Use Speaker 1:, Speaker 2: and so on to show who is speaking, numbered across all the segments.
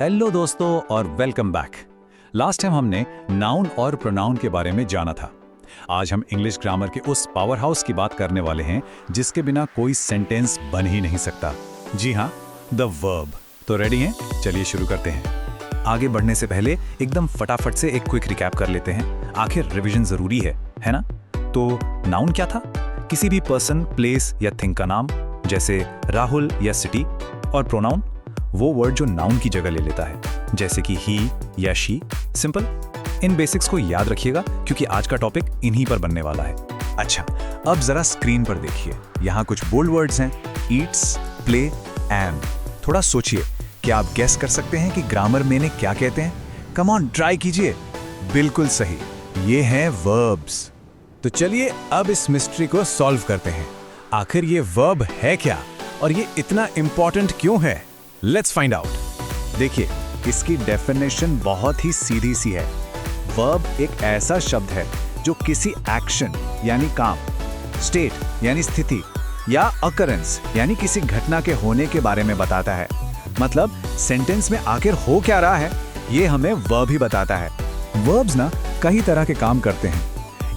Speaker 1: Hello दोस्तों और welcome back. Last time हमने नाउन और प्रोनाउन के बारे में जाना था। आज हम इंग्लिश ग्रामर के उस पावर हाउस की बात करने वाले हैं जिसके बिना कोई सेंटेंस बन ही नहीं सकता। जी हाँ, द वर्ब। तो रेडी हैं? चलिए शुरू करते हैं। आगे बढ़ने से पहले एकदम फटाफट से एक क्विक रिकैप कर लेते हैं। आखिर रिवीजन जरूरी है ना? तो नाउन क्या था? किसी भी पर्सन, प्लेस या थिंग का नाम, जैसे राहुल या सिटी। और प्रोनाउन वो वर्ड जो नाउन की जगह ले लेता है, जैसे कि ही या शी। सिंपल। इन बेसिक्स को याद रखिएगा क्योंकि आज का टॉपिक इन्हीं पर बनने वाला है। अच्छा, अब जरा स्क्रीन पर देखिए। यहाँ कुछ बोल्ड वर्ड्स हैं, ईट्स, प्ले, एम। थोड़ा सोचिए, क्या आप गेस कर सकते हैं कि ग्रामर में इन्हें क्या कहते हैं? कम ऑन, ट्राई कीजिए। बिल्कुल सही, ये हैं वर्ब्स। तो चलिए अब इस मिस्ट्री को सॉल्व करते हैं। आखिर ये वर्ब है क्या और ये इतना इंपॉर्टेंट क्यों है? Let's find out. देखिए, इसकी डेफिनेशन बहुत ही सीधी सी है। वर्ब एक ऐसा शब्द है जो किसी एक्शन यानी काम, स्टेट यानी स्थिति या अकरेंस यानी किसी घटना के होने के बारे में बताता है। मतलब सेंटेंस में आखिर हो क्या रहा है, ये हमें वर्ब ही बताता है। वर्ब्स ना कई तरह के काम करते हैं।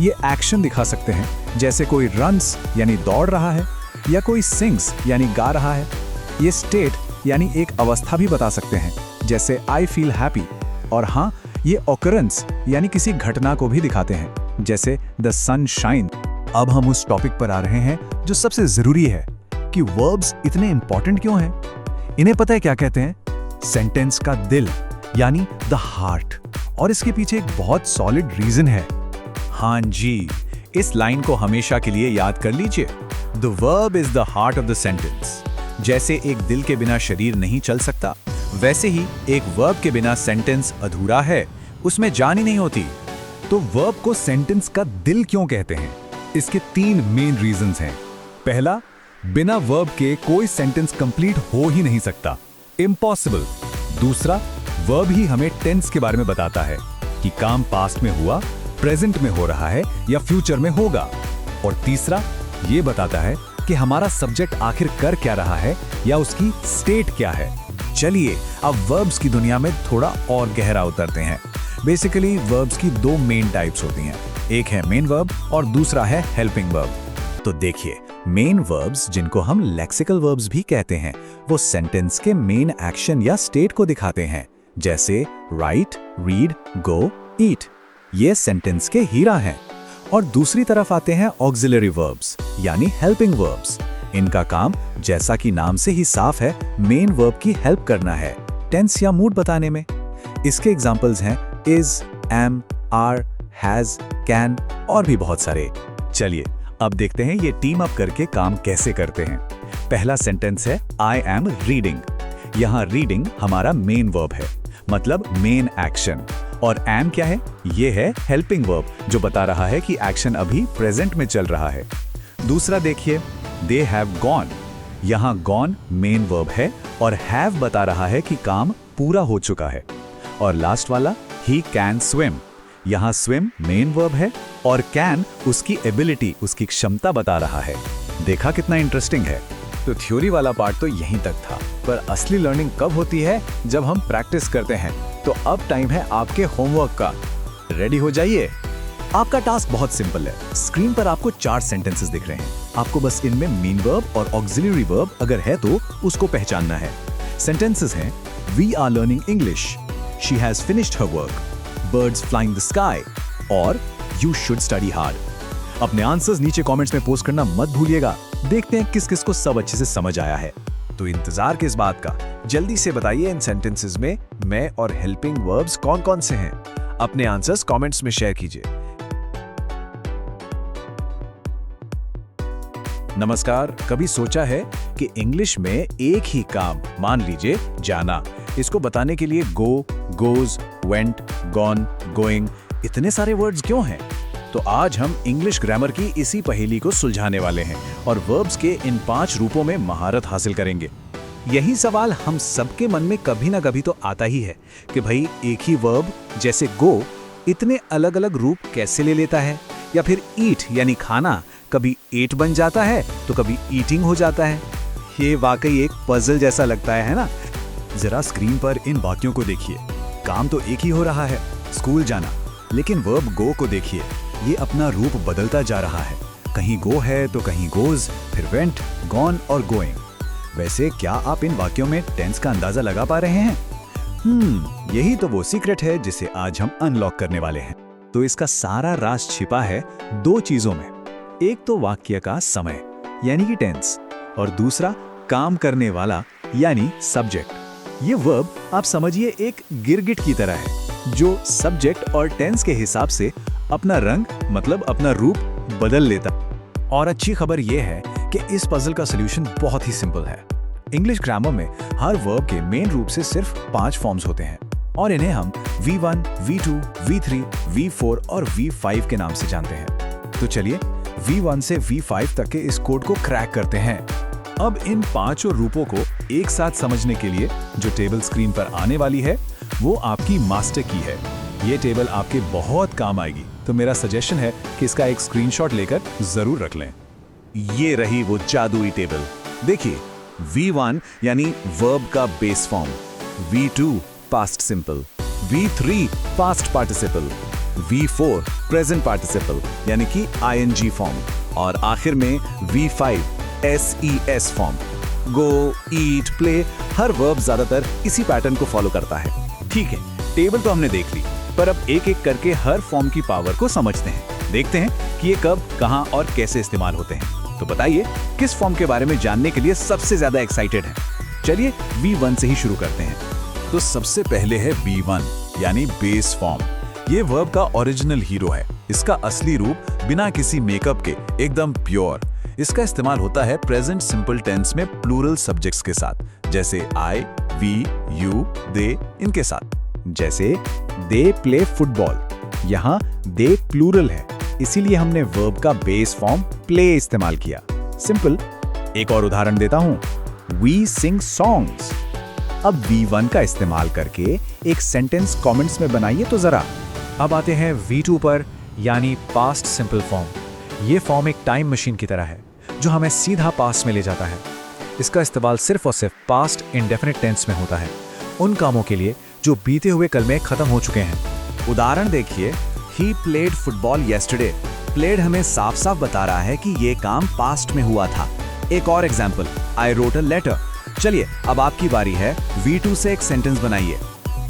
Speaker 1: ये एक्शन दिखा सकते हैं, जैसे कोई रन्स यानी दौड़ रहा है या कोई सिंग्स यानी गा रहा है। ये स्टेट यानी एक अवस्था भी बता सकते हैं, जैसे आई फील हैप्पी। और हाँ, ये ऑकरेंस यानी किसी घटना को भी दिखाते हैं, जैसे द सन शाइन। अब हम उस टॉपिक पर आ रहे हैं जो सबसे जरूरी है कि वर्ब्स इतने इंपॉर्टेंट क्यों हैं। इन्हें पता है क्या कहते हैं? सेंटेंस का दिल यानी द हार्ट। और इसके पीछे एक बहुत सॉलिड रीजन है। हाँ जी, इस लाइन को हमेशा के लिए याद कर लीजिए। The verb is the heart of the sentence. जैसे एक दिल के बिना शरीर नहीं चल सकता, वैसे ही एक वर्ब के बिना सेंटेंस अधूरा है, उसमें जान ही नहीं होती। तो वर्ब को सेंटेंस का दिल क्यों कहते हैं? इसके 3 मेन रीजंस हैं। पहला, बिना वर्ब के कोई सेंटेंस कंप्लीट हो ही नहीं सकता, इम्पॉसिबल। दूसरा, वर्ब ही हमें टेंस के बारे में बताता है कि काम पास्ट में हुआ, प्रेजेंट में हो रहा है या फ्यूचर में होगा। और तीसरा, ये बताता है कि हमारा सब्जेक्ट आखिर कर क्या रहा है या उसकी स्टेट क्या है। चलिए अब वर्ब्स की दुनिया में थोड़ा और गहरा उतरते हैं। बेसिकली वर्ब्स की 2 मेन टाइप्स होती हैं। एक है मेन वर्ब और दूसरा है हेल्पिंग वर्ब। तो देखिए, मेन वर्ब्स, जिनको हम लेक्सिकल वर्ब्स भी कहते हैं, वो सेंटेंस के मेन एक्शन या स्टेट को दिखाते हैं, जैसे राइट, रीड, गो, ईट। ये सेंटेंस के हीरा हैं। और दूसरी तरफ आते हैं ऑक्सिलरी वर्ब्स यानी हेल्पिंग वर्ब्स। इनका काम, जैसा कि नाम से ही साफ है, मेन वर्ब की हेल्प करना है, टेंस या मूड बताने में। इसके एग्जांपल्स हैं is, am, are, has, can और भी बहुत सारे। चलिए अब देखते हैं ये टीम अप करके काम कैसे करते हैं। पहला सेंटेंस है आई एम रीडिंग। यहाँ रीडिंग हमारा मेन वर्ब है, मतलब मेन एक्शन। और एम क्या है? ये है हेल्पिंग वर्ब, जो बता रहा है कि एक्शन अभी प्रेजेंट में चल रहा है। दूसरा देखिए, दे हैव गॉन। यहाँ गॉन मेन वर्ब है और हैव बता रहा है कि काम पूरा हो चुका है। और लास्ट वाला, ही कैन स्विम। यहाँ स्विम मेन वर्ब है और कैन उसकी एबिलिटी, उसकी क्षमता बता रहा है। देखा कितना इंटरेस्टिंग है? तो थ्योरी वाला पार्ट तो यहीं तक था, पर असली लर्निंग कब होती है? जब हम प्रैक्टिस करते हैं। तो अब टाइम है आपके होमवर्क का। रेडी हो जाइए। आपका टास्क बहुत सिंपल है। स्क्रीन पर आपको 4 सेंटेंसेस दिख रहे हैं। आपको बस इनमें मेन वर्ब और ऑक्सिलरी वर्ब अगर है तो उसको पहचानना है। सेंटेंसेस हैं we are learning English, she has finished her work, birds flying the sky और यू शुड स्टडी हार्ड। अपने आंसर्स नीचे कमेंट्स में पोस्ट करना मत भूलिएगा। देखते हैं किस किस को सब अच्छे से समझ आया है। तो इंतजार किस बात का? जल्दी से बताइए इन सेंटेंसेस में मैं और हेल्पिंग वर्ब्स कौन कौन से हैं। अपने आंसर्स कमेंट्स में शेयर कीजिए। नमस्कार। कभी सोचा है कि इंग्लिश में एक ही काम, मान लीजिए जाना, इसको बताने के लिए गो, गोज, वेंट, गॉन, गोइंग, इतने सारे वर्ड्स क्यों हैं? तो आज हम इंग्लिश ग्रामर की इसी पहेली को सुलझाने वाले हैं और वर्ब्स के इन 5 रूपों में महारत हासिल करेंगे। यही सवाल हम सबके मन में कभी ना कभी तो आता ही है कि भाई एक ही वर्ब जैसे गो इतने अलग अलग रूप कैसे ले लेता है? या फिर ईट यानी खाना कभी एट बन जाता है तो कभी ईटिंग हो जाता है। ये वाकई एक पजल जैसा लगता है ना?
Speaker 2: जरा स्क्रीन पर इन वाक्यों को देखिए। काम तो एक ही हो रहा है, स्कूल जाना, लेकिन वर्ब गो को देखिए, ये अपना रूप बदलता जा रहा है। कहीं गो है तो कहीं गोज, फिर वेंट, गॉन और गोइंग। वैसे क्या आप इन वाक्यों में टेंस का अंदाजा लगा पा रहे हैं? यही तो वो सीक्रेट है जिसे आज हम अनलॉक करने वाले हैं। तो इसका सारा राज छिपा है दो चीजों में। एक तो वाक्य का समय यानी कि टेंस, और दूसरा काम करने वाला यानी सब्जेक्ट। ये वर्ब आप समझिए एक गिरगिट की तरह है जो सब्जेक्ट और टेंस के हिसाब से अपना रंग मतलब अपना रूप बदल लेता। और अच्छी खबर यह है कि इस पजल का सॉल्यूशन बहुत ही सिंपल है। इंग्लिश ग्रामर में हर वर्ब के मेन रूप से सिर्फ 5 फॉर्म्स होते हैं और इन्हें हम V1, V2, V3, V4 और V5 के नाम से जानते हैं। तो चलिए V1 से V5 तक के इस कोड को क्रैक करते हैं। अब इन पांचों रूपों को एक साथ समझने के लिए जो टेबल स्क्रीन पर आने वाली है वो आपकी मास्टर की है। ये टेबल आपके बहुत काम आएगी, तो मेरा सजेशन है कि इसका एक स्क्रीनशॉट लेकर जरूर रख लें। ये रही वो जादुई टेबल। देखिए, V1 यानी वर्ब का base form, V2 past simple, V3 past participle, V4 present participle यानी कि ING फॉर्म, और आखिर में V5 SES फॉर्म। गो, ईट, प्ले, हर वर्ब ज्यादातर इसी पैटर्न को फॉलो करता है। ठीक है, टेबल तो हमने देख ली, पर अब एक एक करके हर फॉर्म की पावर को समझते हैं। देखते हैं कि ये कब, कहां और कैसे इस्तेमाल होते हैं। तो बताइए किस फॉर्म के बारे में जानने के लिए सबसे ज्यादा एक्साइटेड है? चलिए V1 से ही शुरू करते हैं। तो सबसे पहले है V1 यानी बेस फॉर्म। ये वर्ब का ओरिजिनल हीरो है। इसका असली रूप बिना किसी मेकअप के एकदम प्योर। इसका इस्तेमाल होता है प्रेजेंट सिंपल टेंस में प्लूरल सब्जेक्ट्स के साथ, जैसे आई, वी, यू, दे इनके साथ। जैसे दे प्ले फुटबॉल, यहाँ दे प्लूरल है, इसीलिए हमने वर्ब का बेस फॉर्म प्ले इस्तेमाल किया। सिंपल। एक और उदाहरण देता हूं, वी सिंग सॉन्ग्स। अब V1 का इस्तेमाल करके एक सेंटेंस कमेंट्स में बनाइए तो जरा।
Speaker 3: अब आते हैं V2 पर, यानी पास्ट सिंपल फॉर्म। ये फॉर्म एक टाइम मशीन की तरह है जो हमें सीधा पास्ट में ले जाता है। इसका इस्तेमाल सिर्फ और सिर्फ पास्ट इंडेफिनिट टेंस में होता है, उन कामों के लिए जो बीते हुए कल में खत्म हो चुके हैं।
Speaker 2: उदाहरण देखिए, he played football yesterday. Played हमें साफ साफ बता रहा है कि ये काम पास्ट में हुआ था। एक और example, I wrote a letter. चलिए अब आपकी बारी है, V2 से एक सेंटेंस बनाइए।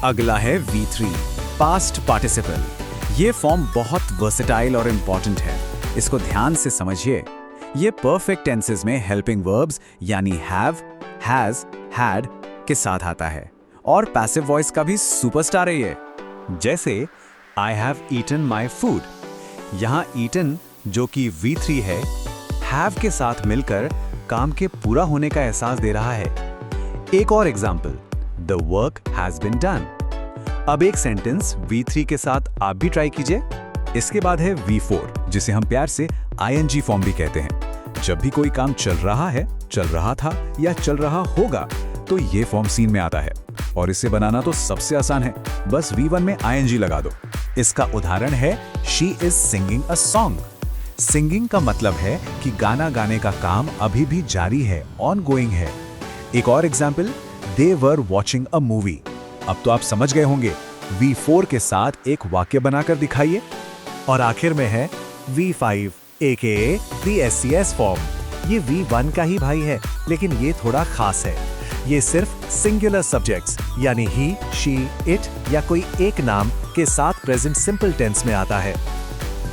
Speaker 2: अगला है V3 पास्ट पार्टिसिपल। ये फॉर्म बहुत वर्सेटाइल और इम्पोर्टेंट है, इसको ध्यान से समझिए। ये परफेक्ट टेंसेस में हेल्पिंग वर्ब्स यानी हैव, हैज, हैड के साथ आता है, और पैसिव वॉइस का भी सुपरस्टार है ये। जैसे I have eaten my food. यहाँ ईटन जो कि V3 है, हैव के साथ मिलकर काम के पूरा होने का एहसास दे रहा है। एक और example, the work has been done. अब एक सेंटेंस V3 के साथ आप भी ट्राई कीजिए। इसके बाद है V4 जिसे हम प्यार से ING फॉर्म भी कहते हैं। जब भी कोई काम चल रहा है, चल रहा था या चल रहा होगा तो ये फॉर्म सीन में आता है, और इसे बनाना तो सबसे आसान है, बस V1 में ING लगा दो। इसका उदाहरण है she is singing a song. Singing का मतलब है कि गाना गाने का काम अभी भी जारी है, ऑनगोइंग है। एक और example, they were watching a movie. अब तो आप समझ गए होंगे, V4 के साथ एक वाक्य बनाकर दिखाइए। और आखिर में है V5 AKA the SES form. ये V1 का ही भाई है, लेकिन ये थोड़ा खास है। ये सिर्फ सिंगुलर सब्जेक्ट्स यानी ही, शी, इट या कोई एक नाम के साथ प्रेजेंट सिंपल टेंस में आता है।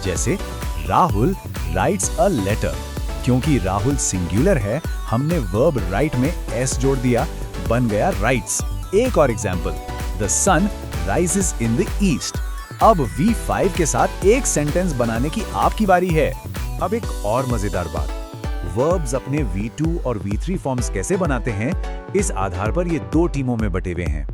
Speaker 2: जैसे राहुल राइट्स अ लेटर। क्योंकि राहुल सिंगुलर है, हमने वर्ब राइट में s जोड़ दिया, बन गया राइट्स। एक और example, the sun rises in the east. अब V5 के साथ एक सेंटेंस बनाने की आपकी बारी है। अब एक और मजेदार बात, वर्ब्स अपने V2 और V3 फॉर्म्स कैसे बनाते हैं, इस आधार पर ये दो टीमों में बटे हुए हैं।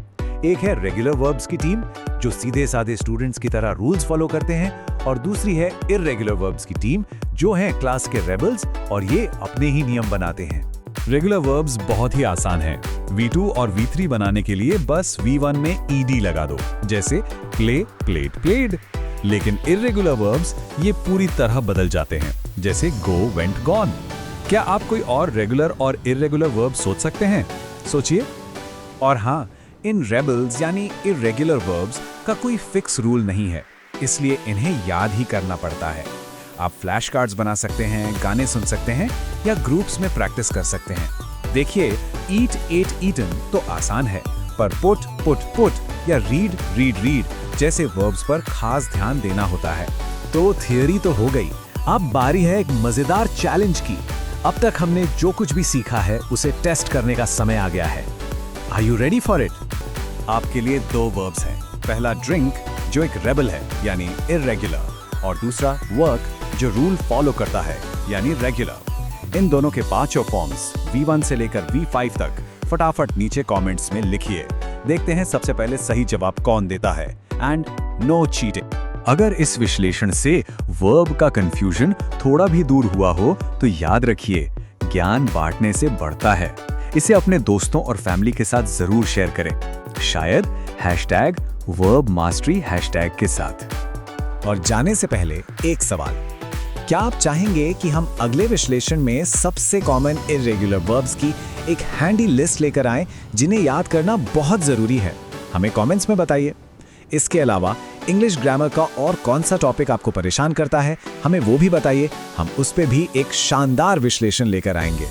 Speaker 2: एक है रेगुलर वर्ब्स की टीम जो सीधे साधे स्टूडेंट्स की तरह रूल्स फॉलो करते हैं, और दूसरी है इर्रेगुलर वर्ब्स की टीम जो हैं क्लास के रेबल्स और ये अपने ही नियम बनाते हैं।
Speaker 1: रेगुलर वर्ब्स बहुत ही आसान है। V2 और V3 बनाने के लिए बस V1 में ED लगा दो, जैसे प्ले, प्लेड, प्लेड। लेकिन इर्रेगुलर वर्ब्स ये पूरी तरह बदल जाते हैं, जैसे गो, वेंट, गॉन। क्या आप कोई और रेगुलर और इर्रेगुलर वर्ब सोच सकते हैं? सोचिए।
Speaker 3: और हाँ, इन रेबल्स यानी इरेगुलर वर्ब्स का कोई फिक्स रूल नहीं है, इसलिए इन्हें याद ही करना पड़ता है। आप फ्लैश कार्ड्स बना सकते हैं, गाने सुन सकते हैं या ग्रुप्स में प्रैक्टिस कर सकते हैं। देखिए, ईट, एट, ईटन तो आसान है, पर पुट, पुट, पुट या रीड, रीड, रीड जैसे वर्ब्स पर खास ध्यान देना होता है।
Speaker 2: तो थियरी तो हो गई, अब बारी है एक मजेदार चैलेंज की। अब तक हमने जो कुछ भी सीखा है उसे टेस्ट करने का समय आ गया है। Are you ready for it? आपके लिए 2 वर्ब्स हैं। पहला ड्रिंक, जो एक रेबल है यानी इरेगुलर, और दूसरा वर्क, जो रूल फॉलो करता है यानी रेगुलर। इन दोनों के 5 फॉर्म्स V1 से लेकर V5 तक फटाफट नीचे कमेंट्स में लिखिए। देखते हैं सबसे पहले सही जवाब कौन देता है। And no cheating. अगर इस विश्लेषण से वर्ब का कंफ्यूजन थोड़ा भी दूर हुआ हो तो याद रखिए, ज्ञान बांटने से बढ़ता है। इसे अपने दोस्तों और फैमिली के साथ जरूर शेयर करें, शायद #verbmastery हैशटैग के साथ। और जाने से पहले एक सवाल, क्या आप चाहेंगे कि हम अगले विश्लेषण में सबसे कॉमन इरेगुलर वर्ब्स की एक हैंडी लिस्ट लेकर आएं जिन्हें याद करना बहुत जरूरी है? हमें कमेंट्स में बताइए। इसके अलावा इंग्लिश ग्रामर का और कौन सा टॉपिक आपको परेशान करता है, हमें वो भी बताइए, हम उस पे भी एक शानदार विश्लेषण लेकर आएंगे।